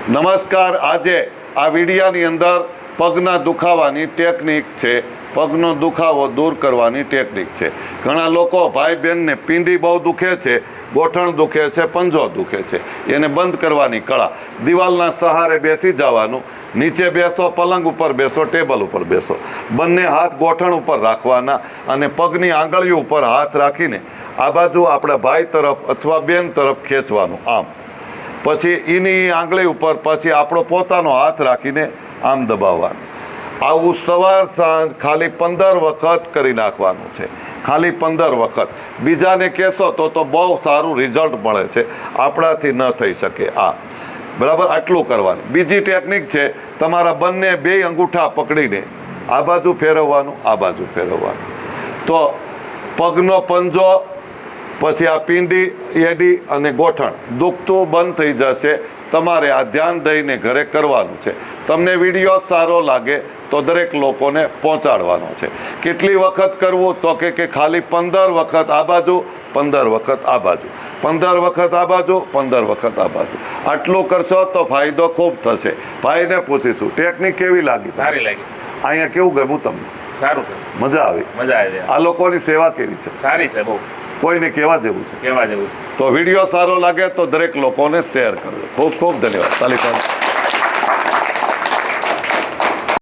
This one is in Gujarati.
નમસ્કાર. આજે આ વિડિયાની અંદર પગના દુખાવાની ટેકનિક છે, પગનો દુખાવો દૂર કરવાની ટેકનિક છે. ઘણા લોકો ભાઈ બહેનને પિંડી બહુ દુખે છે, ગોઠણ દુખે છે, પંજો દુખે છે, એને બંધ કરવાની કળા. દિવાલના સહારે બેસી જવાનું, નીચે બેસો, પલંગ ઉપર બેસો, ટેબલ ઉપર બેસો, બંને હાથ ગોઠણ ઉપર રાખવાના અને પગની આંગળીઓ ઉપર હાથ રાખીને આ બાજુ આપણા ભાઈ તરફ અથવા બેન તરફ ખેંચવાનું આમ. પછી એની આંગળી ઉપર પછી આપણો પોતાનો હાથ રાખીને આમ દબાવવાનું. આવું સવાર સાંજ ખાલી 15 વખત કરી નાખવાનું છે, ખાલી 15 વખત. બીજાને કહેશો તો બહુ સારું રિઝલ્ટ મળે છે, આપણાથી ન થઈ શકે આ. બરાબર, આટલું કરવાનું. બીજી ટેકનિક છે, તમારા બંને બે અંગૂઠા પકડીને આ બાજુ ફેરવવાનું, આ બાજુ ફેરવવાનું. તો પગનો પંજો, પછી આ પિંડી, એડી અને ગોઠણ દુખતું બંધ થઈ જશે. તમારે આ ધ્યાન દઈને ઘરે કરવાનું છે. તમને વિડીયો સારો લાગે તો દરેક લોકોને પહોંચાડવાનો છે. કેટલી વખત કરવું તો કે ખાલી 15 વખત આ બાજુ, 15 વખત આ બાજુ, 15 વખત આ બાજુ, 15 વખત આ બાજુ. આટલું કરશો તો ફાયદો ખૂબ થશે. ભાઈને પૂછીશું ટેકનિક કેવી લાગી? સારી લાગી. અહીંયા કેવું ગમ્યું તમને? સારું છે, મજા આવી? મજા આવી. આ લોકોની સેવા કેવી છે? સારી છે, બહુ કોઈને કહેવા જેવું છે? કહેવા જેવું છે. તો વિડીયો સારો લાગે તો દરેક લોકોને શેર કરજો. ખૂબ ખૂબ ધન્યવાદ. તાલી